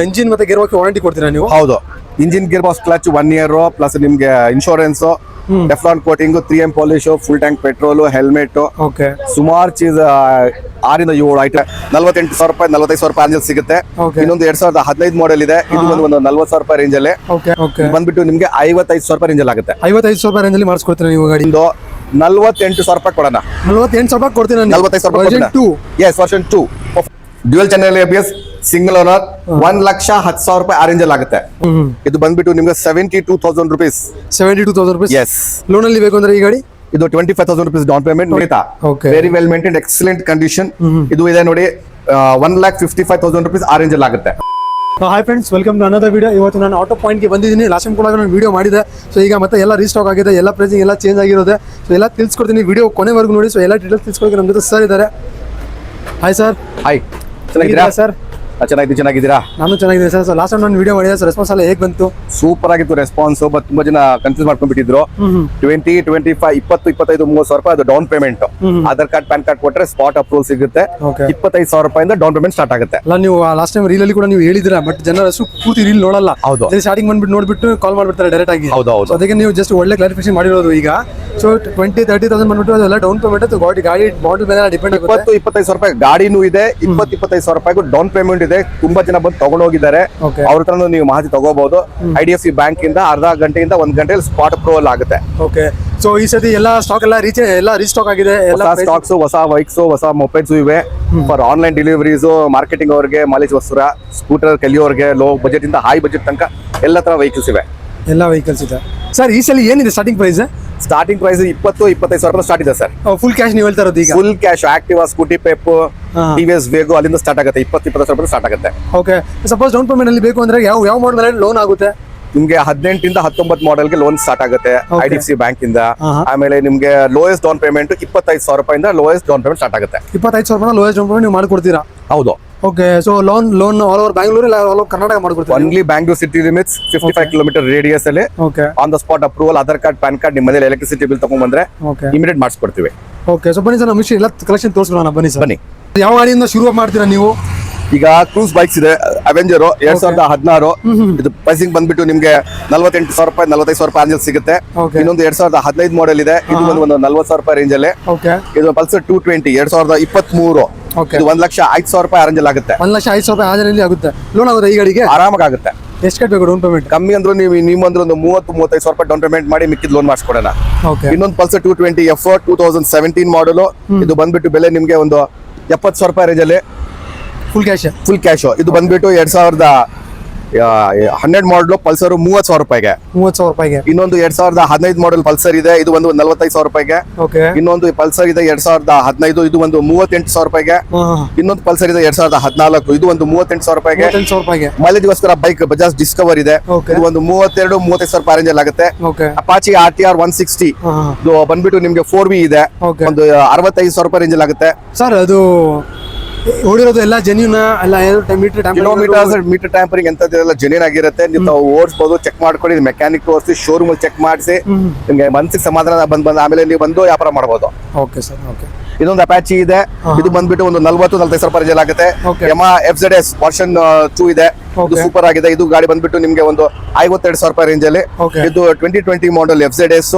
Engine ಮತ್ತೆ gear box warranty ಕೊಡ್ತೀರಾ ನೀವು? ಹೌದು, engine gear box clutch 1 year plus ನಿಮ್ಗೆ insurance, Teflon coating, 3M polish, full tank petrol, helmet, okay ಸುಮಾರು ಚೀಸ್ 6 ಇಂದ 7 ಐಟಮ್. 48,000 ರೂಪಾಯಿ 45,000 ರೂಪಾಯಿ ಅಂಜಲ್ ಸಿಗುತ್ತೆ. ಇನ್ನೊಂದು 2015 ಮಾಡೆಲ್ ಇದೆ, ಇದು ಒಂದು 40,000 ರೂಪಾಯಿ ರೇಂಜ್ ಅಲ್ಲಿ ಬಂದ್ಬಿಟ್ಟು ನಿಮ್ಗೆ 55,000 ರೂಪಾಯಿ ರೇಂಜ್ ಅಲ್ಲಿ ಆಗುತ್ತೆ. 55,000 ರೂಪಾಯಿ ರೇಂಜ್ ಅಲ್ಲಿ ಮಾಡಿಸ್ಕೊಡ್ತೀರಾ ನೀವು ಗಾಡಿ? 48,000 ರೂಪಾಯಿ ಕೊಡೋಣ. 48,000 ರೂಪಾಯಿ ಕೊಡ್ತೀರಾ? 45,000 ರೂಪಾಯಿ. Yes, version 2 dual channel ABS single owner 1,10,000 ರೂಪಾಯಿ ಆ ರೇಂಜ್ ಅಲ್ಲಿ ಆಗುತ್ತೆ. ಇದು ಬಂದ್ಬಿಟ್ಟು ನಿಮ್ಗೆ 72,000 ರೂಪೀಸ್. 72,000 ರೂಪಾಯಿ. ಎಸ್. ಲೋನ್ ಅಲ್ಲಿ ಬೇಕು ಅಂದ್ರೆ ಈ ಗಾಡಿ ಇದು 25,000 ರೂಪೀಸ್ ಡೌನ್ ಪೇಮೆಂಟ್. ನೋಡಿತಾ, very well maintained, excellent condition. ಇದು ಇದೆ ನೋಡಿ, 1,55,000 ರೂಪೀಸ್ ಆ ರೇಂಜ್ ಅಲ್ಲಿ ಆಗುತ್ತೆ. Hi friends, welcome to another video. ಇವತ್ತು ನಾನು ಆಟೋ ಪಾಯಿಂಟ್ಗೆ ಬಂದಿದ್ದೀನಿ. ಲಾಸ್ಟ್ ಟೈಮ್ ಕೂಡ ನಾನು ವಿಡಿಯೋ ಮಾಡಿದೆ. ಸೊ ಈಗ ಮತ್ತೆ ಎಲ್ಲ ರೀಸ್ಟಾಕ್ ಆಗಿದೆ, ಎಲ್ಲ ಪ್ರೈಸಿಂಗ್ ಎಲ್ಲ ಚೇಂಜ್ ಆಗಿರೋದೆ. ಸೊ ಎಲ್ಲ ತಿಳಿಸ್ಕೊಡ್ತೀನಿ, ವಿಡಿಯೋ ಕೊನೆವರೆಗೂ ನೋಡಿ. ಸೊ ಎಲ್ಲ ಡೀಟೇಲ್ಸ್ ತಿಳಿಸ್ಕೊಡ್ತೀನಿ. ನಮ್ಮ ಜೊತೆ ಸರ್ ಇದ್ದಾರೆ. Hi sir. ಹಾಯ್, ಚೆನ್ನಾಗಿದ್ದೀರಾ ಸರ್? ಚೆನ್ನಾಗಿದ್ದೀರಾ? ನಾನು ಚೆನ್ನಾಗಿದೆ ಸರ್. ಸೊ ಲಾಸ್ಟ್ ಟೈಮ್ ನಾನು ವಿಡಿಯೋ ಮಾಡಿದೆ, ಸೊ ರೆಸ್ಪಾನ್ಸ್ ಎಲ್ಲ ಹೇಗೆ ಬಂತು? ಸೂಪರ್ ಆಗಿತ್ತು ರೆಸ್ಪಾನ್ಸ್. ಬಟ್ ತುಂಬಾ ಜನ ಕನ್ಫ್ಯೂಸ್ ಮಾಡ್ಕೊಂಡ್ಬಿಟ್ಟಿದ್ರು. 20, 25, 30,000 ರೂಪಾಯಿ ಅದು down payment. Aadhaar card, PAN card ಕೊಟ್ರೆ ಸ್ಪಾಟ್ ಅಪ್ರೂವಲ್ ಸಿಗುತ್ತೆ. 25,000 ರೂಪಾಯಿಂದ ಡೌನ್ ಪೇಮೆಂಟ್ ಸ್ಟಾರ್ಟ್ ಆಗುತ್ತೆ. ಅಲ್ಲ, ನೀವು ಲಾಸ್ಟ್ ಟೈಮ್ ರೀಲ್ ಅಲ್ಲಿ ಕೂಡ ನೀವು ಹೇಳಿದಿರಾ, ಬಟ್ ಜನರಷ್ಟು ಪೂರ್ತಿ ರೀಲ್ ನೋಡಲ್ಲ. ಹೌದು, ಸ್ಟಾರ್ಟಿಂಗ್ ಬಂದ್ಬಿಟ್ಟು ನೋಡ್ಬಿಟ್ಟು ಕಾಲ್ ಮಾಡ್ಬಿಡ್ತಾರೆ ಡೈರೆಕ್ಟ್ ಆಗಿ. ಹೌದು. ಅದಕ್ಕೆ ನೀವು ಜಸ್ಟ್ ಒಳ್ಳೆ ಕ್ಲಾರಿಫಿಕೇಶನ್ ಮಾಡಿರೋದು ಈಗ. ಸೊ 20-30,000 ಬಂದ್ಬಿಟ್ಟು ಅದೆಲ್ಲ ಡೌನ್ ಪೇಮೆಂಟ್ ಗಾಡಿ ಮಾಡೆಲ್ ಮೇಲೆ ಡಿಪೆಂಡ್ ಆಗುತ್ತೆ. 20-25,000 ರೂಪಾಯಿ ಗಾಡಿನೂ ಇದೆ, 20-25,000 ರೂಪಾಯಿಗೂ ಡೌನ್ ಪೇಮೆಂಟ್ ಇದೆ. ತುಂಬಾ ಜನ ಬಂದು ತಗೊಂಡೋಗಿದ್ದಾರೆ. ಅವ್ರ ಹತ್ರ ನೀವು ಮಾಹಿತಿ ತಗೋಬಹುದು. IDFC ಬ್ಯಾಂಕ್ ಇಂದ ಅರ್ಧ ಗಂಟೆಯಿಂದ 1 ಗಂಟೆಯಲ್ಲಿ ಸ್ಪಾಟ್ ಅಪ್ರೂವಲ್ ಆಗುತ್ತೆ. ಓಕೆ. ಸೊ ಈ ಸತಿ ಎಲ್ಲ ಸ್ಟಾಕ್ ಎಲ್ಲ ರೀಸ್ಟಾಕ್ ಆಗಿದೆ. ಎಲ್ಲ ಸ್ಟಾಕ್ಸ್, ಹೊಸ ಬೈಕ್ಸ್, ಹೊಸ ಮೊಪೆಡ್ಸ್ ಇವೆ. ಫಾರ್ ಆನ್ಲೈನ್ ಡೆಲಿವರೀಸ್, ಮಾರ್ಕೆಟಿಂಗ್ ಅವ್ರಿಗೆ, ಮಾಲೀಜ್ ವಸ್ತ್ರ, ಸ್ಕೂಟರ್ ಕಲಿಯೋರ್ಗೆ, ಲೋ ಬಜೆಟ್ ಇಂದ ಹೈ ಬಜೆಟ್ ತನಕ ಎಲ್ಲ ತರ ವೆಹಿಕಲ್ಸ್ ಇವೆ. ಎಲ್ಲ ವೆಹಿಕಲ್ಸ್ ಇದೆ ಸರ್. ಈ ಸಲ ಏನಿದೆ ಸ್ಟಾರ್ಟಿಂಗ್ ಪ್ರೈಸ್? ಸ್ಟಾರ್ಟಿಂಗ್ ಪ್ರೈಸ್ 20-25,000 ರೂಪಾಯಿ ಸ್ಟಾರ್ಟ್ ಇದೆ ಸರ್. ಫುಲ್ ಕ್ಯಾಶ್ ನೀವು ಹೇಳ್ತಾ ಇರೋದು ಈಗ? Full cash. Activa, scooty, Pep, TVS ವೇಗೋ ಅಲ್ಲಿಂದ ಸ್ಟಾರ್ಟ್ ಆಗುತ್ತೆ. 20-25,000 ರೂಪಾಯಿ ಸ್ಟಾರ್ಟ್ ಆಗುತ್ತೆ. ಓಕೆ. ಸಪೋಸ್ ಡೌನ್ ಪೇಮೆಂಟ್ ಅಲ್ಲಿ ಬೇಕು ಅಂದ್ರೆ ಯಾವ ಮಾಡೆಲ್ ಲೋನ್ ಆಗುತ್ತೆ ನಿಮ್ಗೆ? 18 ಇಂದ 19 ಮಾಡೆಲ್ಗೆ ಲೋನ್ ಸ್ಟಾರ್ಟ್ ಆಗುತ್ತೆ IDFC ಬ್ಯಾಂಕ್ ಇಂದ. ಆಮೇಲೆ ನಿಮ್ಗೆ ಲೋಯೆಸ್ಟ್ ಡೌನ್ ಪೇಮೆಂಟ್ 25,000 ರೂಪಾಯಿಂದ ಲೋಯೆಸ್ಟ್ ಡೌನ್ ಪೇಮೆಂಟ್ ಸ್ಟಾರ್ಟ್ ಆಗುತ್ತೆ. 25,000 ರೂಪಾಯಿ ಲೋಯೆಸ್ಟ್ ಡೌನ್ ಪೇಮೆಂಟ್ ನೀವು ಮಾಡ್ಕೊಡ್ತೀರಾ? ಹೌದು. Okay. So loan all over Bangalore ಇಲ್ಲ ಆಲ್ ಓವರ್ ಕರ್ನಾಟಕ ಮಾಡ್ಕೊಡ್ತೀರಾ? Only Bangalore city limits, 55 kilometre radius ಅಲ್ಲಿ. On the spot approval, Aadhaar card, PAN card, ನಿಮ್ಮ ಮನೇಲಿ ಎಲೆಕ್ಟ್ರಿಸಿಟಿ ಬಿಲ್ ತಗೊಂಡ್ ಬಂದ್ರೆ ಇಮಿಡಿಯೇಟ್ ಮಾಡಿಸ್ಕೊಡ್ತೀವಿ. ಓಕೆ. ಸೊ ಬನ್ನಿ ಸರ್, ನಮ್ಮ ಎಲ್ಲ ಕಲೆಕ್ಷನ್ ತೋರಿಸ್ಕೊಳ್ಳೋಣ. ಬನ್ನಿ ಸರ್. ಬನ್ನಿ. ಯಾವ ಗಾಡಿಯಿಂದ ಶುರು ಮಾಡ್ತೀರಾ ನೀವು? ಈಗ ಕ್ರೂಸ್ ಬೈಕ್ಸ್ ಇದೆ. ಅವೆಂಜರ್ 2016. ಇದು ಪ್ರೈಸಿಂಗ್ ಬಂದ್ಬಿಟ್ಟು ನಿಮ್ಗೆ 48,000 ರೂಪಾಯಿ 45,000 ರೂಪಾಯಿ ಅಂಜಲ್ ಸಿಗುತ್ತೆ. ಇನ್ನೊಂದು 2015 ಮಾಡೆಲ್ ಇದೆ, ಇದು ಒಂದು 40,000 ರೂಪಾಯಿ ರೇಂಜ್ ಅಲ್ಲಿ. ಇದು ಪಲ್ಸರ್ 220 2023. ಇದು 1,05,000 ರೂಪಾಯಿ ಅರೇಂಜ್ ಆಗುತ್ತೆ. 1,05,000 ರೂಪಾಯಿ ಆಜರಲ್ಲಿ ಆಗುತ್ತೆ. ಲೋನ್ ಆಗುತ್ತೆ ಈ ಗಾಡಿಗೆ? ಆರಾಮಾಗಿ ಆಗುತ್ತೆ. ಎಷ್ಟು ಕಟ್ಟಬೇಕು ಡೌನ್ ಪೇಮೆಂಟ್? ಕಮ್ಮಿ ಅಂದ್ರೂ ನೀವು ಅಂದ್ರೆ ಒಂದು 30-35,000 ರೂಪಾಯಿ ಡೌನ್ ಪೇಮೆಂಟ್ ಮಾಡಿ ಮಿಕ್ಕಿದ ಲೋನ್ ಮಾಡಿಸ್ಕೊಡೋಣ. ಇನ್ನೊಂದು ಪಲ್ಸರ್ 220 F 2017 ಮಾಡಲು. ಇದು ಬಂದ್ಬಿಟ್ಟು ಬೆಲೆ ನಿಮ್ಗೆ ಒಂದು 70,000 ರೂಪಾಯಿ ರೇಂಜ್ ಅಲ್ಲಿ ಫುಲ್ ಕ್ಯಾಶ್. ಇದು ಬಂದ್ಬಿಟ್ಟು 2012 ಮಾಡಲು ಪಲ್ಸರ್ 30,000 ರೂಪಾಯಿಗೆ. 30,000 ರೂಪಾಯಿಗೆ. ಇನ್ನೊಂದು 2015 ಮಾಡಲ್ ಪಲ್ಸರ್ ಇದೆ, ಇದು ಒಂದು 45,000 ರೂಪಾಯಿಗೆ. ಇನ್ನೊಂದು ಪಲ್ಸರ್ ಇದೆ 2015, ಇದು ಒಂದು 38,000 ರೂಪಾಯಿಗೆ. ಇನ್ನೊಂದು ಪಲ್ಸರ್ ಇದೆ 2014, ಇದು ಒಂದು 38,000 ರೂಪಾಯಿಗೆ. ಮೈಲೇಜ್ ಗೋಸ್ಕರ ಬೈಕ್ ಬಜಾಜ್ ಡಿಸ್ಕವರ್ ಇದೆ, ಇದು ಒಂದು 32-35,000 ರೂಪಾಯಿ ರೇಂಜ್ ಅಲ್ಲಿ ಆಗುತ್ತೆ. ಅಪಾಚಿ RTR 160 ಇದು ಬಂದ್ಬಿಟ್ಟು ನಿಮ್ಗೆ 4V ಇದೆ, ಒಂದು 65,000 ರೂಪಾಯಿ ರೇಂಜ್ ಅಲ್ಲಿ ಆಗುತ್ತೆ. ಸರ್ ಅದು ಓಡಿರೋದು ಎಲ್ಲ ಜೆನ್ಯೂನ್ ಅಲ್ಲ? ಮೀಟರ್ ಟ್ಯಾಂಪರಿಂಗ್ ಎಂತದೆಲ್ಲ ಜೆನ್ಯೂನ್ ಆಗಿರುತ್ತೆ. ನೀವು ಓಡಿಸಬಹುದು, ಚೆಕ್ ಮಾಡ್ಕೊಳ್ಳಿ, ಮೆಕ್ಯಾನಿಕ್ ತೋರಿಸಿ, ಶೋರೂಮ್ ಚೆಕ್ ಮಾಡಿಸಿ, ನಿಮ್ಗೆ ಮನಸ್ಸಿಗೆ ಸಮಾಧಾನ ಬಂದ್ ಆಮೇಲೆ ನೀವು ಬಂದು ವ್ಯಾಪಾರ ಮಾಡಬಹುದು. Okay sir. ಓಕೆ. ಇದೊಂದು ಅಪಾಚಿ ಇದೆ, ಇದು ಬಂದ್ಬಿಟ್ಟು ಒಂದು 40-45,000 ರೂಪಾಯಿ ರೇಂಜ್ ಆಗುತ್ತೆ. Yamaha FZS ವರ್ಷನ್ 2 ಇದೆ, ಇದು ಸೂಪರ್ ಆಗಿದೆ. ಇದು ಗಾಡಿ ಬಂದ್ಬಿಟ್ಟು ನಿಮ್ಗೆ ಒಂದು 52,000 ರೂಪಾಯಿ ರೇಂಜ್ ಅಲ್ಲಿ. ಇದು 2020 ಮಾಡೆಲ್ FZS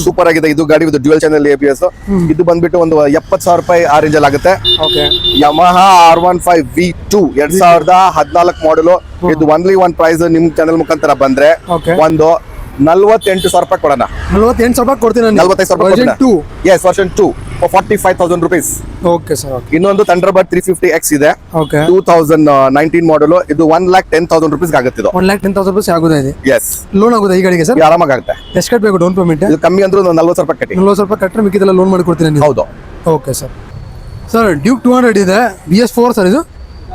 ಸೂಪರ್ ಆಗಿದೆ. ಇದು ಗಾಡಿ ವಿತ್ ಡ್ಯುಯಲ್ ಚಾನೆಲ್ ABS. ಇದು ಬಂದ್ಬಿಟ್ಟು ಒಂದು 70,000 ರೂಪಾಯಿ ಆ ರೇಂಜ್ ಅಲ್ಲಿ ಆಗುತ್ತೆ. Yamaha R15 V2 2014 ಮಾಡಲು. ಇದು ಒನ್ಲಿ ಒನ್ ಪ್ರೈಸ್ ನಿಮ್ ಚಾನೆಲ್ ಮುಖಾಂತರ ಬಂದ್ರೆ ಒಂದು 48,000 ರೂಪಾಯಿ ಕೊಡೋಣ. 48,000 ರೂಪಾಯಿ ಕೊಡ್ತೀನಿ. 45,000 ರೂಪಾಯಿ. Yes, version 2 45,000 rupees. Okay sir. ಇನ್ನೊಂದು ಥಂಡರ್ಬರ್ಡ್ 350X ಇದೆ, 2019 ಮಾಡಲು. ಇದು 1,10,000 ರೂಪೀಸ್ ಆಗುತ್ತೆ. ಇದು 1,10,000 ರೂಪಾಯಿ ಆಗುತ್ತೆ ಇದು. ಎಸ್. ಲೋನ್ ಆಗುತ್ತೆ ಈ ಗಾಡಿಗೆ ಸರ್? ಆರಾಮಾಗಿ ಆಗುತ್ತೆ. ಎಷ್ಟು ಕಟ್ಟಬೇಕು ಡೌನ್ ಪೇಮೆಂಟ್? ಇದು ಕಮ್ಮಿ ಅಂದ್ರೂ 40,000 ರೂಪಾಯಿ ಕಟ್ಟಿ. 40,000 ರೂಪಾಯಿ ಕಟ್ಟರೆ ಮಿಕ್ಕಿದೆಲ್ಲ ಲೋನ್ ಮಾಡಿ ಕೊಡ್ತೀನಿ. ಹೌದು. Okay sir. ಸರ್ ಡ್ಯೂಕ್ 200 ಇದೆ, BS4 ಸರ್. ಇದು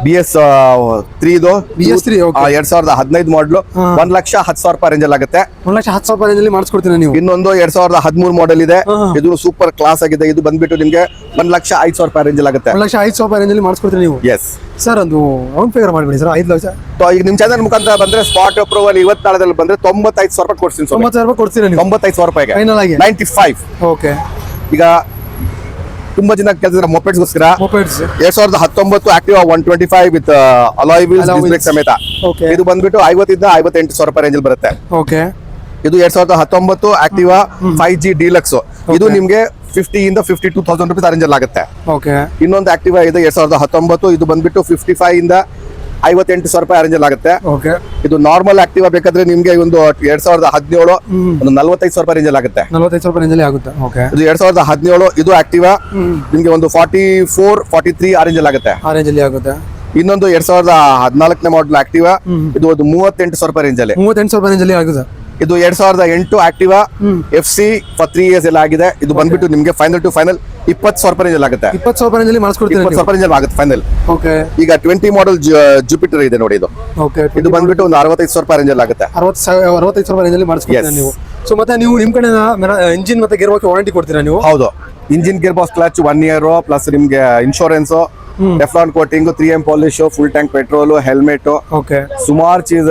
BS3 ಇದು. BS3 2015 ಮಾಡಲು. 1,10,000 ರೂಪಾಯಿ ರೇಂಜ್ ಅಲ್ಲಿ ಆಗುತ್ತೆ. 1,10,000 ರೂಪಾಯಿ ರೇಂಜ್ ಅಲ್ಲಿ ಮಾಡಿಸ್ಕೊಡ್ತೀನಿ ನೀವು. ಇನ್ನೊಂದು 2013 ಮಾಡೆಲ್ ಇದೆ, ಇದು ಸೂಪರ್ ಕ್ಲಾಸ್ ಆಗಿದೆ. ಇದು ಬಂದ್ಬಿಟ್ಟು ನಿಮ್ಗೆ 1,05,000 ರೂಪಾಯಿ ರೇಂಜ್ ಅಲ್ಲಿ ಆಗುತ್ತೆ. 1,05,000 ರೂಪಾಯಿ ರೇಂಜ್ ಅಲ್ಲಿ ಮಾಡಿಸ್ಕೊಡ್ತೀನಿ ನೀವು. Yes sir. ಅದು ರೌಂಡ್ ಫಿಗರ್ ಮಾಡಿಬಿಡಿ ಸರ್. 5 ಲಕ್ಷ. ಈಗ ನಿಮ್ ಚಾನಲ್ ಮುಖಾಂತರ ಬಂದ್ರೆ ಸ್ಪಾಟ್ ಅಪ್ರೂವಲ್ 24 ಬಂದ್ರೆ 95,000 ರೂಪಾಯಿ ಕೊಡ್ತೀನಿ. 90,000 ರೂಪಾಯಿ ಕೊಡ್ತೀರಾ ನೀವು? 95,000 ರೂಪಾಯಿಗೆ ಫೈನಲ್ ಆಗಿ 95. ಓಕೆ. ಈಗ ತುಂಬಾ ಜನ ಕೇಳ್ತಿದ್ರೆ ಮೊಪೆಡ್ಸ್ಗೋಸ್ಕರ mopeds 2019 Activa 125 with alloy wheels disc ಸಮೇತ. Okay. ಇದು ಬಂದ್ಬಿಟ್ಟು 50 ಇಂದ 58,000 ರೂಪಾಯಿ ರೇಂಜ್ ಬರುತ್ತೆ. ಓಕೆ. ಇದು 2019 ಆಕ್ಟಿವಾ 5G ಡೀಲಕ್ಸ್. ಇದು ನಿಮ್ಗೆ 50 ಇಂದ 52,000 ರೂಪಾಯಿ ರೇಂಜ್ ಅಲ್ಲಿ ಆಗುತ್ತೆ. ಓಕೆ. ಇನ್ನೊಂದು ಆಕ್ಟಿವಾ ಇದೆ 2019, ಇದು ಬಂದ್ಬಿಟ್ಟು 55 ಇಂದ 58,000 ರೂಪಾಯಿ ರೇಂಜ್ ಅಲ್ಲಿ ಆಗುತ್ತೆ. ಓಕೆ. ಇದು ನಾರ್ಮಲ್ ಆಕ್ಟಿವಾ ಬೇಕಾದ್ರೆ ನಿಮ್ಗೆ ಒಂದು 2017 ಒಂದು 45,000 ರೂಪಾಯಿ ರೇಂಜ್ ಅಲ್ಲಿ ಆಗುತ್ತೆ. 45,000 ರೂಪಾಯಿ ರೇಂಜ್ ಅಲ್ಲಿ ಆಗುತ್ತೆ. ಓಕೆ. ಇದು 2017, ಇದು ಆಕ್ಟಿವಾ ನಿಮ್ಗೆ ಒಂದು 44, 43 ಆ ರೇಂಜ್ ಅಲ್ಲಿ ಆಗುತ್ತೆ. ಆ ರೇಂಜ್ ಅಲ್ಲಿ ಆಗುತ್ತೆ. ಇನ್ನೊಂದು 2014 ಮಾಡಲ್ ಆಕ್ಟಿವಾ, ಇದು ಒಂದು 38,000 ರೂಪಾಯಿ ರೇಂಜ್ ಅಲ್ಲಿ. 38,000 ರೂಪಾಯಿ ರೇಂಜ್ ಅಲ್ಲಿ ಆಗುತ್ತೆ. ಇದು 2008 ಆಕ್ಟಿವಾ FC ಫಾರ್ 3 ಇಯರ್ಸ್ ಎಲ್ಲ ಆಗಿದೆ. ಇದು ಬಂದ್ಬಿಟ್ಟು ನಿಮ್ಗೆ ಫೈನಲ್ ಟು ಫೈನಲ್ 20,000 ರೂಪಾಯಿ ರೇಂಜ್ ಅಲ್ಲಿ ಆಗುತ್ತೆ. 20,000 ರೂಪಾಯಿ ರೇಂಜ್ ಅಲ್ಲಿ ಮಾಡಿಸ್ಕೊಡ್ತೀರಾ? 20,000 ರೂಪಾಯಿ ರೇಂಜ್ ಅಲ್ಲಿ ಆಗುತ್ತೆ ಫೈನಲ್. ಓಕೆ. ಈಗ 20 ಮಾಡಲ್ ಜುಪಿಟರ್ ಇದೆ ನೋಡಿ. ಇದು ಓಕೆ. ಇದು ಬಂದ್ಬಿಟ್ಟು ಒಂದು 65,000 ರೂಪಾಯಿ ರೇಂಜ್ ಅಲ್ಲಿ ಆಗುತ್ತೆ. 65,000 ರೂಪಾಯಿ ರೇಂಜ್ ಅಲ್ಲಿ ಮಾಡಿಸ್ಕೊಡ್ತೀರಾ ನೀವು? ಸೊ ಮತ್ತೆ ನೀವು ನಿಮ್ ಕಡೆ ಇಂಜಿನ್ ಮತ್ತೆ ಗೇರ್ ಬಾಕ್ಸ್ ವಾರಂಟಿ ಕೊಡ್ತೀರಾ ನೀವು? ಹೌದು. Engine gear box clutch 1 year plus ನಿಮ್ಗೆ insurance, Teflon coating, 3M polish, full tank petrol, helmet, okay, ಸುಮಾರು ಚೀಸ್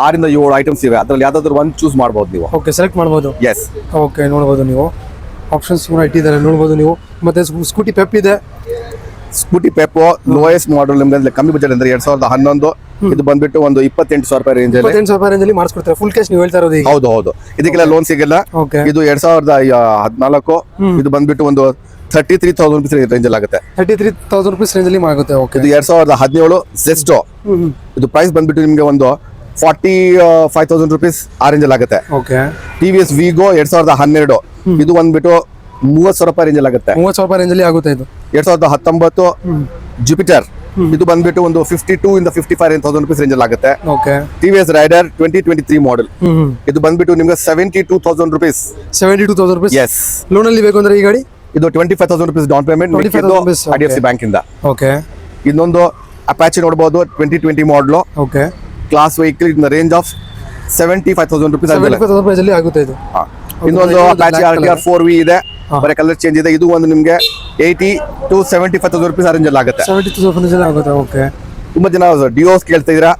6 ಇಂದ 7 ಐಟಮ್ಸ್ ಇವೆ. ಅದ್ರಲ್ಲಿ ಯಾವ್ದಾದ್ರು ಒಂದು ಚೂಸ್ ಮಾಡಬಹುದು ನೀವು. ಓಕೆ, ಸೆಲೆಕ್ಟ್ ಮಾಡಬಹುದು. ಎಸ್. ಓಕೆ, ನೋಡಬಹುದು ನೀವು ಆಪ್ಷನ್ಸ್ ಕೂಡ ಇಟ್ಟಿದ್ದಾರೆ, ನೋಡಬಹುದು ನೀವು. ಮತ್ತೆ ಸ್ಕೂಟಿ ಪೆಪ್ ಇದೆ. ಸ್ಕೂಟಿ ಪೆಪ್ ಲೋಯೆಸ್ಟ್ ಮಾಡಲ್ ನಿಮ್ಗೆ ಕಮ್ಮಿ ಬಜೆಟ್ ಅಂದ್ರೆ 2011. ಇದು ಬಂದ್ಬಿಟ್ಟು ಒಂದು 28,000 ರೂಪಾಯಿ ರೇಂಜ್ ಅಲ್ಲಿ. 28,000 ರೂಪಾಯಿ ರೇಂಜ್ ಅಲ್ಲಿ ಮಾಡಿಸ್ಕೊಡ್ತಾರೆ. ಫುಲ್ ಕ್ಯಾಶ್ ನೀವು ಹೇಳ್ತಾ ಇರೋದು ಈಗ? ಹೌದು ಹೌದು. ಇದಕ್ಕೆಲ್ಲ ಲೋನ್ ಸಿಗಲ್ಲ. ಇದು 2014. ಇದು ಬಂದ್ಬಿಟ್ಟು ಒಂದು 33,000 ರೂಪೀಸ್ ರೇಂಜ್ ಅಲ್ಲಿ ಆಗುತ್ತೆ. 33,000 ರೂಪೀಸ್ ರೇಂಜ್ ಅಲ್ಲಿ ಆಗುತ್ತೆ. ಓಕೆ. ಇದು 2017 ಜೆಸ್ಟೋ. ಇದು ಪ್ರೈಸ್ ಬಂದ್ಬಿಟ್ಟು ನಿಮ್ಗೆ ಒಂದು 45,000 ರೂಪೀಸ್ ಆ ರೇಂಜ್ ಅಲ್ಲಿ ಆಗುತ್ತೆ. ಓಕೆ. TVS Vigo 2012. ಇದು ಬಂದ್ಬಿಟ್ಟು 30,000 ರೂಪಾಯಿ ರೇಂಜ್ ಅಲ್ಲಿ ಆಗುತ್ತೆ. 30,000 ರೂಪಾಯಿ ರೇಂಜ್ ಅಲ್ಲಿ ಆಗುತ್ತೆ. ಇದು 2019 ಜುಪಿಟರ್. ಇದು ಬಂದ್ಬಿಟ್ಟು ಒಂದು 52 ಇಂದ 55,000 ರೂಪೀಸ್ ರೇಂಜ್ ಅಲ್ಲಿ ಆಗುತ್ತೆ. ಓಕೆ. TVS Raider 2023 ಮಾಡಲ್. ಇದು ಬಂದ್ಬಿಟ್ಟು ನಿಮ್ಗೆ 72,000 ರೂಪೀಸ್. 72,000 ರೂಪೀಸ್. ಎಸ್. ಲೋನ್ ಅಲ್ಲಿ ಬೇಕು ಅಂದ್ರೆ ಈ ಗಾಡಿ ಇದು 25,000 rupees down payment, IDFC bank ಇಂದ. ಓಕೆ. ಇನ್ನೊಂದು ಅಪಾಚಿ ನೋಡಬಹುದು 2020 model. Okay. Class vehicle in the range of 75,000 rupees. 75,000 ರೂಪಾಯಿ ಅಲ್ಲಿ ಆಗುತ್ತೆ ಇದು. ಇನ್ನೊಂದು ಅಪಾಚಿ RTR 4V ಇದೆ, ಬರೀ ಕಲರ್ ಚೇಂಜ್ ಇದೆ. ಇದು ಒಂದು ನಿಮ್ಗೆ 80 to 75,000 ರೂಪೀಸ್ ರೇಂಜ್ ಅಲ್ಲಿ ಆಗುತ್ತೆ. 72,000 ರೇಂಜ್ ಅಲ್ಲಿ ಆಗುತ್ತೆ. ಓಕೆ. ತುಂಬಾ ಜನ ಡಿಯೋಸ್ ಕೇಳ್ತಾ ಇದ್ದೀರಾ.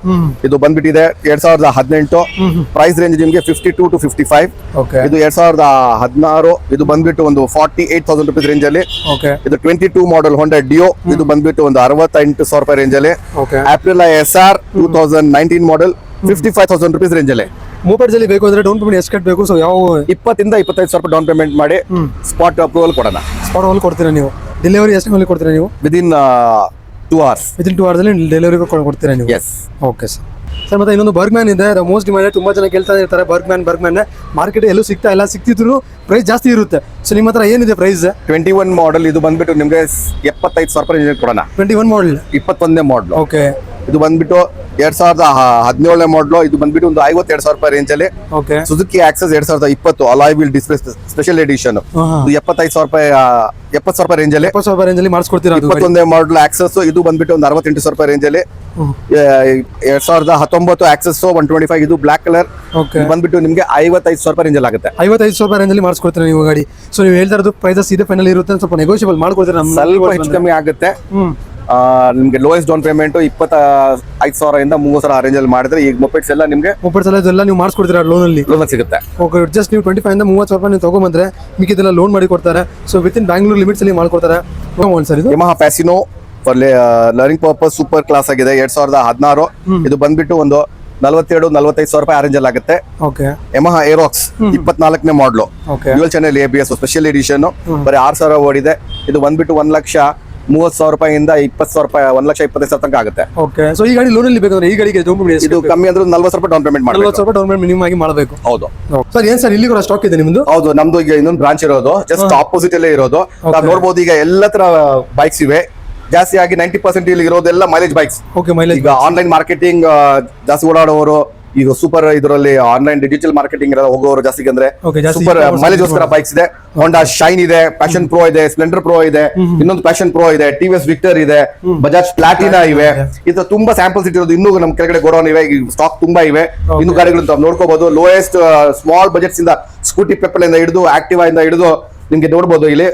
ಇದು ಬಂದ್ಬಿಟ್ಟಿದೆ 2018. ಪ್ರೈಸ್ ರೇಂಜ್ ನಿಮ್ಗೆ 52 to 55. ಓಕೆ. ಇದು 2016. ಇದು ಬಂದ್ಬಿಟ್ಟು ಒಂದು 48,000 ರೂಪೀಸ್ ರೇಂಜ್ ಅಲ್ಲಿ. ಓಕೆ. ಇದು 22 ಮಾಡಲ್ ಹೊಂಡಾ ಡಿಯೋ. ಇದು ಬಂದ್ಬಿಟ್ಟು ಒಂದು 68,000 ರೂಪಾಯಿ ರೇಂಜ್ ಅಲ್ಲಿ. ಓಕೆ. ಆಪ್ರಿಲಾ SR 2019 ಮಾಡಲ್ 55,000 ರೂಪೀಸ್ ರೇಂಜ್ ಅಲ್ಲಿ. ಮೂಪರ್ಸ್ ಅಲ್ಲಿ ಬೇಕು ಅಂದ್ರೆ ಡೌನ್ ಪೇಮೆಂಟ್ ಎಷ್ಟು ಕಟ್ಟಬೇಕು? ಸೊ ಯಾವ 20 ಇಂದ 25,000 ರೂಪಾಯಿ ಡೌನ್ ಪೇಮೆಂಟ್ ಮಾಡಿ ಸ್ಪಾಟ್ ಅಪ್ರೂವಲ್ ಕೊಡೋಣ. ಸ್ಪಾಟ್ ಅಲ್ಲಿ ಕೊಡ್ತೀರಾ ನೀವು? ಡೆಲಿವರಿ ಎಷ್ಟು ಮೇಲೆ ಕೊಡ್ತೀರಾ ನೀವು? Within 2 hours. ವಿದಿನ್ 2 hours ಅಲ್ಲಿ ಡೆಲಿವರಿ ಕೊಡ್ತೀರಾ ನೀವು? ಎಸ್. Okay sir. ಸರ್ ಮತ್ತೆ ಇನ್ನೊಂದು ಬರ್ಗ್ಮ್ಯಾನ್ ಇದೆ, ಮೋಸ್ಟ್ ಡಿಮ್ಯಾಂಡ್. ತುಂಬಾ ಜನ ಕೇಳ್ತಾ ಇರ್ತಾರೆ ಬರ್ಗ್ಮ್ಯಾನ್ ಮಾರ್ಕೆಟ್ ಎಲ್ಲೂ ಸಿಗ್ತಾ ಇಲ್ಲ, ಸಿಕ್ತಿದ್ರು ಪ್ರೈಸ್ ಜಾಸ್ತಿ ಇರುತ್ತೆ. ಸೊ ನಿಮ್ಮ ಹತ್ರ ಏನಿದೆ ಪ್ರೈಸ್? 21 ಮಾಡಲ್. ಇದು ಬಂದ್ಬಿಟ್ಟು ನಿಮ್ಗೆ 75,000 ರೂಪಾಯಿ ಕೊಡೋಣ. 21 ಮಾಡಲ್. 21ನೇ ಮಾಡಲ್. ಓಕೆ. ಇದು ಬಂದ್ಬಿಟ್ಟು 2017 ಮಾಡಲ್. ಇದು ಬಂದ್ಬಿಟ್ಟು ಒಂದು 52,000 ರೂಪಾಯಿ ರೇಂಜ್ ಅಲ್ಲಿ. Okay. Suzuki Access 2020 alloy wheel display special edition. ಇದು 75,000 ರೂಪಾಯಿ 70,000 ರೂಪಾಯಿ ರೇಂಜ್ ಅಲ್ಲಿ. 70,000 ರೂಪಾಯಿ ರೇಂಜ್ ಅಲ್ಲಿ ಮಾಡಿಸ್ಕೊಡ್ತೀರಾ? 21ನೇ ಮಾಡಲ್ ಆಕ್ಸಸ್. ಇದು ಬಂದ್ಬಿಟ್ಟು ಒಂದು 68,000 ರೂಪಾಯಿ ರೇಂಜ್ ಅಲ್ಲಿ. 2019 ಆಕ್ಸಸ್ 125. ಇದು ಬ್ಲಾಕ್ ಕಲರ್. ಓಕೆ. ಬಂದ್ಬಿಟ್ಟು ನಿಮ್ಗೆ 55,000 ರೂಪಾಯಿ ರೇಂಜ್ ಅಲ್ಲಿ ಆಗುತ್ತೆ. 55,000 ರೂಪಾಯಿ ರೇಂಜ್ ಅಲ್ಲಿ ಮಾಡಿಸ್ಕೊಡ್ತೀರಾ ನೀವು ಗಾಡಿ? ಸೊ ನೀವು ಹೇಳ್ತಾ ಇರೋದು ಪ್ರೈಸಸ್ ಇದೆ, ಫೈನಲ್ ಇರುತ್ತೆ, ಸ್ವಲ್ಪ ನೆಗೋಷಿಯಬಲ್ ಮಾಡ್ಕೊಡ್ತೀರಾ? ಸ್ವಲ್ಪ ಹೆಚ್ಚು ಕಮ್ಮಿ ಆಗುತ್ತೆ. ನಿಮ್ಗೆ ಲೋಯೆಸ್ಟ್ ಡೌನ್ ಪೇಮೆಂಟ್ 25,000 ಇಂದ 30,000 ರೇಂಜ್ ಅಲ್ಲಿ ಮಾಡಿದ್ರೆ ಈಗ ಮೊಪೆಟ್ಸ್ ಎಲ್ಲ ನಿಮ್ಗೆ ಎಲ್ಲ ನೀವು ಮಾಡಿಸ್ಕೊಡ್ತೀರಾ ಲೋನ್ ಅಲ್ಲಿ? ಲೋನ್ ಸಿಗುತ್ತೆ. ಓಕೆ. ಜಸ್ಟ್ ನೀವು 25 ಇಂದ 30,000 ರೂಪಾಯಿ ನೀವು ತಗೊಂಡ್ಬಂದ್ರೆ ಮಿಕ್ಕಿದೆಲ್ಲ ಲೋನ್ ಮಾಡಿ ಕೊಡ್ತಾರೆ. So with in Bangalore limits ಅಲ್ಲಿ ಮಾಡ್ಕೊಡ್ತಾರೆ. ಸರ್ ಇದು Yamaha Fascino for learning purpose super class ಆಗಿದೆ. 2016. ಇದು ಬಂದ್ಬಿಟ್ಟು ಒಂದು 47-45,000 ರೂಪಾಯಿ ರೇಂಜ್ ಅಲ್ಲಿ ಆಗುತ್ತೆ. ಓಕೆ. ಯಮಹಾ ಏರೋಕ್ಸ್ 24ನೇ ಮಾಡಲು. Okay. Dual channel ABS special edition. ಬರೀ 6,000 ಓಡಿದೆ. ಇದು ಬಂದ್ಬಿಟ್ಟು 1,30,000 ರೂಪಾಯಿಂದ 20,000 ರೂಪಾಯಿ 1,25,000 ತನಕ ಆಗುತ್ತೆ. ಓಕೆ. ಸೊ ಈ ಗಾಡಿ ಲೋನ್ ಅಲ್ಲಿ ಬೇಕಂದ್ರೆ ಈ ಗಾಡಿಗೆ ಡೌನ್ ಪೇಮೆಂಟ್ ಇದು ಕಮ್ಮಿ ಅಂದ್ರೆ 40,000 ರೂಪಾಯಿ ಡೌನ್ ಪೇಮೆಂಟ್ ಮಾಡಬೇಕು. 40,000 ರೂಪಾಯಿ ಡೌನ್ ಪೇಮೆಂಟ್ ಮಿನಿಮಮ್ ಆಗಿ ಮಾಡಬೇಕು. ಹೌದು ಸರ್. ಏನ್ ಸರ್ ಇಲ್ಲಿ ಕೂಡ ಸ್ಟಾಕ್ ಇದೆ ನಿಮ್ದು? ಹೌದು, ನಮ್ದು ಈಗ ಇನ್ನೊಂದು ಬ್ರಾಂಚ್ ಇರೋದು ಜಸ್ಟ್ ಆಪೋಸಿಟ್ ಅಲ್ಲೇ ಇರೋದು. ನಾವು ನೋಡಬಹುದು ಈಗ ಎಲ್ಲ ತರ ಬೈಕ್ಸ್ ಇವೆ. ಜಾಸ್ತಿ ಆಗಿ 90% ಇಲ್ಲಿ ಇರೋದೆಲ್ಲ ಮೈಲೇಜ್ ಬೈಕ್ಸ್. ಓಕೆ. ಮೈಲೇಜ್. ಈಗ ಆನ್ಲೈನ್ ಮಾರ್ಕೆಟಿಂಗ್ ಜಾಸ್ತಿ ಓಡಾಡೋರು, ಈಗ ಸೂಪರ್ ಇದರಲ್ಲಿ ಆನ್ಲೈನ್ ಡಿಜಿಟಲ್ ಮಾರ್ಕೆಟಿಂಗ್ ಹೋಗೋರು ಜಾಸ್ತಿ ಅಂದ್ರೆ ಸೂಪರ್ ಮೈಲೇಜ್ ಗೋಸ್ಕರ ಬೈಕ್ಸ್ ಇದೆ. ಹೋಂಡಾ ಶೈನ್ ಇದೆ, ಪ್ಯಾಷನ್ ಪ್ರೋ ಇದೆ, ಸ್ಪ್ಲೆಂಡರ್ ಪ್ರೋ ಇದೆ, ಇನ್ನೊಂದು ಪ್ಯಾಷನ್ ಪ್ರೋ ಇದೆ, TVS ವಿಕ್ಟರ್ ಇದೆ, ಬಜಾಜ್ ಪ್ಲಾಟಿನಾ ಇವೆ. ಇದು ತುಂಬಾ ಸ್ಯಾಂಪಲ್ಸ್ ಇಟ್ಟಿರೋದು. ಇನ್ನೂ ನಮ್ ಕೆಳಗಡೆ ಗೋಡೌನ್ ಇವೆ, ಸ್ಟಾಕ್ ತುಂಬಾ ಇವೆ. ಇನ್ನು ಗಾಡಿಗಳು ನೋಡ್ಕೋಬಹುದು. ಲೋಯೆಸ್ಟ್ ಸ್ಮಾಲ್ ಬಜೆಟ್ಸ್ ಇಂದ ಸ್ಕೂಟಿ ಪೆಪ್ಪಲ್ ಇಂದ ಹಿಡಿದು ಆಕ್ಟಿವಾ ಇಂದ ಹಿಡಿದು ನಿಮ್ಗೆ ನೋಡಬಹುದು. ಇಲ್ಲಿ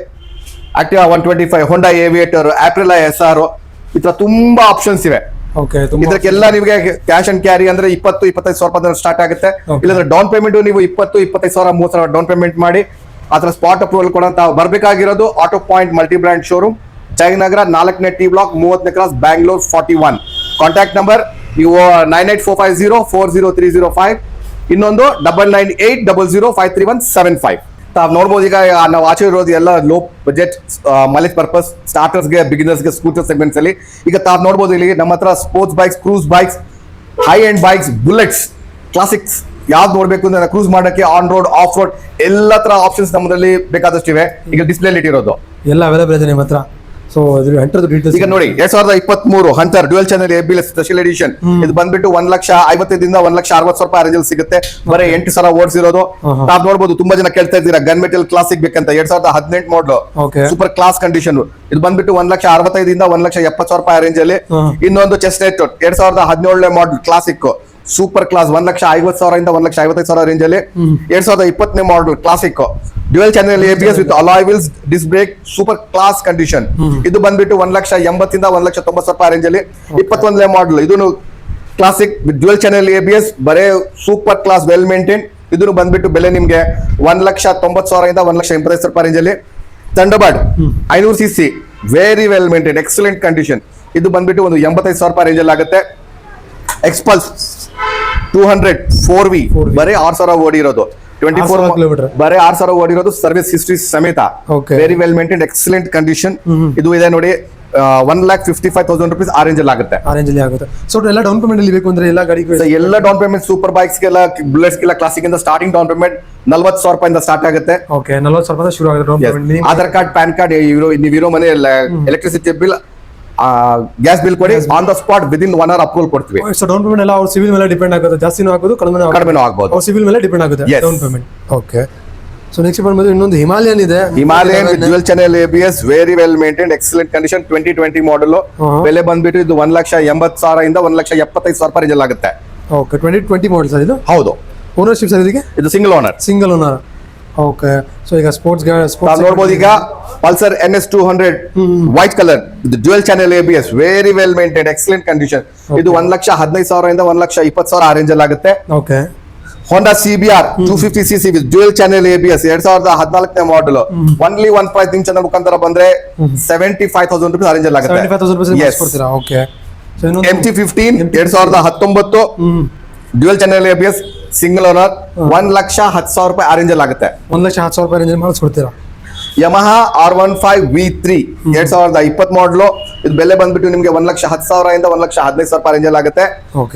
ಆಕ್ಟಿವಾ 125, ಹೋಂಡಾ ಏವಿಯೇಟರ್, ಆಪ್ರಿಲಾ SR, ಈ ತರ ತುಂಬಾ ಆಪ್ಷನ್ಸ್ ಇವೆ. ಇದಕ್ಕೆಲ್ಲ ನಿಮಗೆ ಕ್ಯಾಶ್ ಅಂಡ್ ಕ್ಯಾರಿ ಅಂದ್ರೆ 20-25,000 ರೂಪಾಯಿ ಸ್ಟಾರ್ಟ್ ಆಗುತ್ತೆ. ಇಲ್ಲಾಂದ್ರೆ ಡೌನ್ ಪೇಮೆಂಟ್ ನೀವು 20-25,000 30,000 ಡೌನ್ ಪೇಮೆಂಟ್ ಮಾಡಿ ಆತರ ಸ್ಪಾಟ್ ಅಪ್ರೂವಲ್ ಕೂಡ ತಾವು ಬರ್ಬೇಕಾಗಿರೋದು auto point multi brand showroom, Jayanagar 4ನೇ ಟಿ ಬ್ಲಾಕ್ 30ನೇ ಕ್ರಾಸ್, ಬ್ಯಾಂಗ್ಳೂರ್ 41. ಕಾಂಟ್ಯಾಕ್ಟ್ ನಂಬರ್ ನೀವು 9845040305, ಇನ್ನೊಂದು 9980053175. ತಾವು ನೋಡ್ಬೋದು ಈಗ ನಾವು ಆಚೆ ಇರೋದು ಎಲ್ಲ ಲೋ ಬಜೆಟ್ ಮೈಲೇಜ್ ಪರ್ಪಸ್ ಸ್ಟಾರ್ಟರ್ಸ್ಗೆ, ಬಿಗಿನರ್ಸ್ಗೆ, ಸ್ಕೂಟರ್ ಸೆಗ್ಮೆಂಟ್ಸ್ ಅಲ್ಲಿ. ಈಗ ತಾವು ನೋಡ್ಬೋದು ಇಲ್ಲಿ ನಮ್ಮ ಹತ್ರ sports bikes, cruise bikes, high end bikes, bullets, classics ಯಾವ್ದು ನೋಡ್ಬೇಕು ಅಂದ್ರೆ ಕ್ರೂಸ್ ಮಾಡಕ್ಕೆ ಆನ್ ರೋಡ್, ಆಫ್ ರೋಡ್ ಎಲ್ಲ ತರ ಆಪ್ಷನ್ಸ್ ನಮ್ಮಲ್ಲಿ ಬೇಕಾದಷ್ಟಿವೆ. ಈಗ ಡಿಸ್ಪ್ಲೇ ಇಟ್ಟಿರೋದು ಎಲ್ಲ ಅವೈಲೇಬಲ್ ಇದೆ ನಿಮ್ಮ ಹತ್ರ. ಸೊ ಹಂಟರ್ ಡೀಟೇಲ್ಸ್ ಈಗ ನೋಡಿ 2023 Hunter dual channel ABS special edition. ಇದು ಬಂದ್ಬಿಟ್ಟು 1,50,000 1,60,000 ರೇಂಜ್ ಅಲ್ಲಿ ಸಿಗುತ್ತೆ. ಬರೀ 8,000 ಓಡಿಸಿರೋದು. ತಾವು ನೋಡ್ಬೋದು, ತುಂಬಾ ಜನ ಕೇಳ್ತಾ ಇದ್ದೀರಾ ಗನ್ ಮೆಟಲ್ ಕ್ಲಾಸಿಕ್ ಬೇಕಂತ. 2018 ಮಾಡಲ್ ಸೂಪರ್ ಕ್ಲಾಸ್ ಕಂಡೀಷನ್. ಇದು ಬಂದ್ಬಿಟ್ಟು 1,65,000 1,70,000 ರೇಂಜ್ ಅಲ್ಲಿ. ಇನ್ನೊಂದು chestnut 2017 model classic super class 1,50,000 1,55,000 range ಅಲ್ಲಿ. 2020 model classic dual channel ABS with alloy wheels, disc brake, super class condition. ಇದು ಬಂದ್ಬಿಟ್ಟು 1,80,000 1,90,000 ರೇಂಜ್ ಅಲ್ಲಿ. 21 ಮಾಡಲ್ ಇದನ್ನು classic with dual channel ABS, ಬರೇ ಸೂಪರ್ ಕ್ಲಾಸ್, ವೆಲ್ ಮೇಂಟೈನ್. ಇದನ್ನು ಬಂದ್ಬಿಟ್ಟು ಬೆಲೆ ನಿಮ್ಗೆ 1,90,000 1,85,000 ರೇಂಜ್ ಅಲ್ಲಿ. Thunderbird 500cc very well maintain, excellent condition. ಇದು ಬಂದ್ಬಿಟ್ಟು ಒಂದು 85,000 ರೇಂಜ್ ಅಲ್ಲಿ ಆಗುತ್ತೆ. ಎಕ್ಸ್ಪಲ್ಸ್ 200 4V ಬರೀ 6,000 ಓಡಿರೋದು. 24 ಕಿಲೋಮೀಟರ್ ಬರೀ 6,000 ಓಡಿರೋದು, ಸರ್ವಿಸ್ ಹಿಸ್ಟ್ರಿ ಸಮೇತ. Very well maintain, excellent condition. ಇದು ಇದೆ ನೋಡಿ 1,55,000 ರೂಪೀಸ್ ಆ ರೇಂಜ್ ಅಲ್ಲಿ ಆಗುತ್ತೆ. ಸೊ ಎಲ್ಲ ಡೌನ್ ಪೇಮೆಂಟ್ ಅಲ್ಲಿ ಬೇಕು ಅಂದ್ರೆ ಎಲ್ಲ ಗಾಡಿಗೆ ಎಲ್ಲ ಡೌನ್ ಪೇಮೆಂಟ್ ಸೂಪರ್ ಬೈಕ್ಸ್ ಗೆಲ್ಲ, ಬುಲೆಟ್ಸ್ ಗೆಲ್ಲ, ಕ್ಲಾಸಿಕ್ ಇಂದ ಸ್ಟಾರ್ಟಿಂಗ್ ಡೌನ್ ಪೇಮೆಂಟ್ 40,000 ಇಂದ ಸ್ಟಾರ್ಟ್ ಆಗುತ್ತೆ. 40,000 ಶುರು ಆಗುತ್ತೆ down payment. Aadhaar card, PAN card, ನೀವು ಇರೋ ಮನೆ ಎಲೆಕ್ಟ್ರಿಸಿಟಿ ಬಿಲ್, ಗ್ಯಾಸ್ ಬಿಲ್ ಕೊಡಿ, on the spot within 1 hour approval ಕೊಡ್ತೀವಿ. ಸೊ ಡೌನ್ ಪೇಮೆಂಟ್ ಎಲ್ಲ ಅವ್ರ ಸಿವಿಲ್ ಮೇಲೆ ಡಿಪೆಂಡ್ ಆಗುತ್ತೆ, ಜಾಸ್ತಿನೂ ಆಗೋದು ಕಡಿಮೆನೂ ಆಗ್ಬೋದು. ಅವ್ರ ಸಿವಿಲ್ ಮೇಲೆ ಡಿಪೆಂಡ್ ಆಗುತ್ತೆ down payment. Okay, so next ಬಂದ್ಬಿಟ್ಟು ಇನ್ನೊಂದು ಹಿಮಾಲಯನ್ ಇದೆ. Himalayan dual channel ABS very well maintain, excellent condition. 2020 ಮಾಡಲ್. ಬೆಲೆ ಬಂದ್ಬಿಟ್ಟು ಇದು 1,80,000 1,75,000 ರೇಂಜ್ ಆಗುತ್ತೆ. ಓಕೆ, 2020 ಮಾಡಲ್ ಸರ್ ಇದು? ಹೌದು. ಓನರ್ಶಿಪ್ ಸರ್ ಇದಕ್ಕೆ? ಇದು ಸಿಂಗಲ್ ಓನರ್. ಓಕೆ, ಸೊ ಈಗ ಸ್ಪೋರ್ಟ್ಸ್ ನೋಡ್ಬೋದು. ಈಗ Pulsar NS 200 white colour dual channel ABS very well maintain, excellent condition. ಇದು 1,15,000 1,20,000 ಆ ರೇಂಜ್ ಅಲ್ಲಿ ಆಗುತ್ತೆ. Okay, Honda CBR 250cc with dual channel ABS 2014 model. Only one price ನಿಮ್ ಚಾನಲ್ ಮುಖಾಂತರ ಬಂದ್ರೆ 75,000 ರೂಪೀಸ್ ಆ ರೇಂಜ್ ಅಲ್ಲಿ ಆಗುತ್ತೆ. 75,000 ಕೊಡ್ತೀರಾ? Okay, so MT15 2019 dual channel ABS single owner 1,10,000 ಆ ರೇಂಜ್ ಅಲ್ಲಿ ಆಗುತ್ತೆ. 1,10,000 ರೇಂಜ್ ಅಲ್ಲಿ ಮಾಡಿಸ್ಕೊಡ್ತೀರಾ? ಯಮಹಾ R15 V3 2020 ಮಾಡಲು. ಇದು ಬೆಲೆ ಬಂದ್ಬಿಟ್ಟು ನಿಮ್ಗೆ 1,10,000 1,15,000 ರೇಂಜ್ ಅಲ್ಲಿ ಆಗುತ್ತೆ.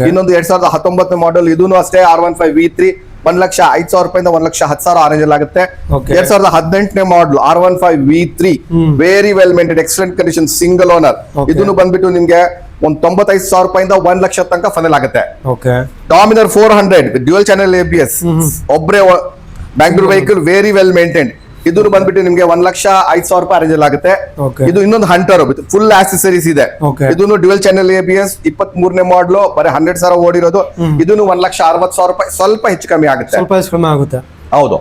ಇನ್ನೊಂದು 2019 ಮಾಡಲ್, ಇದೂನು ಅಷ್ಟೇ R15 V3 1,05,000 1,10,000 ಆ ರೇಂಜ್ ಅಲ್ಲಿ ಆಗುತ್ತೆ. 2018 model R15 V3 very well maintain, excellent condition, single owner. ಇದನ್ನು ಬಂದ್ಬಿಟ್ಟು ನಿಮ್ಗೆ ಒಂದು 95,000 1,00,000 ತನಕ ಫೈನಲ್ ಆಗುತ್ತೆ. ಡಾಮಿನರ್ 400 ಡ್ಯುಯಲ್ ಚಾನೆಲ್ ABS ಒಬ್ರೆ Bangalore vehicle, very well maintain. ಇದು ಬಂದ್ಬಿಟ್ಟು ನಿಮ್ಗೆ 1,05,000 ರೇಂಜ್ ಅಲ್ಲಿ ಆಗುತ್ತೆ. ಇದು ಇನ್ನೊಂದು ಹಂಟರ್ ಫುಲ್ ಆಕ್ಸೆಸರೀಸ್ ಇದೆ. ಇದನ್ನು ಡ್ಯುಯಲ್ ಚಾನೆಲ್ ABS 23 ಮಾಡಲು, ಬರೀ 100,000 ಓಡಿರೋದು. ಇದನ್ನು 1,60,000 ಸ್ವಲ್ಪ ಹೆಚ್ಚು ಕಮ್ಮಿ ಆಗುತ್ತೆ. ಹೌದು.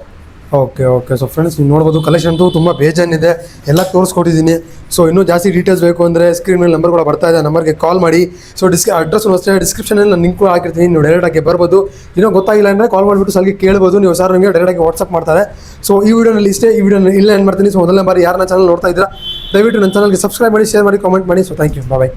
ಓಕೆ, ಸೊ ಫ್ರೆಂಡ್ಸ್ ನೀವು ನೋಡ್ಬೋದು, ಕಲೆಕ್ಷನ್ ಅಂತೂ ತುಂಬ ಬೇಜಾನಿದೆ, ಎಲ್ಲ ತೋರಿಸ್ಕೊಟ್ಟಿದ್ದೀನಿ. ಸೊ ಇನ್ನೂ ಜಾಸ್ತಿ ಡೀಟೇಲ್ಸ್ ಬೇಕು ಅಂದರೆ ಸ್ಕ್ರೀನ್ ಮೇಲೆ ನಂಬರ್ ಕೂಡ ಬರ್ತಾ ಇದೆ, ನಂಬರ್ಗೆ ಕಾಲ್ ಮಾಡಿ. ಸೊ ಅಡ್ರೆಸ್ ಅಷ್ಟೇ ಡಿಸ್ಕ್ರಿಪ್ಷನಲ್ಲಿ ನಾನು ಲಿಂಕ್ ಕೂಡ ಹಾಕಿರ್ತೀನಿ, ನೀವು ಡೈರೆಕ್ಟಾಗಿ ಬರ್ಬೋದು. ಇನ್ನೂ ಗೊತ್ತಾಗಿಲ್ಲ ಅಂದರೆ ಕಾಲ್ ಮಾಡಿಬಿಟ್ಟು ಸಲ್ಗೆ ಕೇಳ್ಬೋದು. ನೀವು ಸರ್ ನಿಮಗೆ ಡೈರೆಕ್ಟಾಗಿ ವಾಟ್ಸಪ್ ಮಾಡ್ತಾರೆ. ಸೊ ಈ ವಿಡಿಯೋನಲ್ಲಿ ಇಷ್ಟೇ, ಈ ವಿಡಿಯೋನಲ್ಲಿ ಇಲ್ಲ ಏನು ಮಾಡ್ತೀನಿ. ಸೊ ಮೊದಲನೇ ಬಾರಿ ಯಾರು ನನ್ನ ಚಾನಲ್ ನೋಡ್ತಾ ಇದ್ದೀರಾ, ದಯವಿಟ್ಟು ನನ್ನ ಚಾನಲ್ಗೆ ಸಬ್ಸ್ಕ್ರೈಬ್ ಮಾಡಿ, ಶೇರ್ ಮಾಡಿ, ಕಾಮೆಂಟ್ ಮಾಡಿ. So thank you, bye.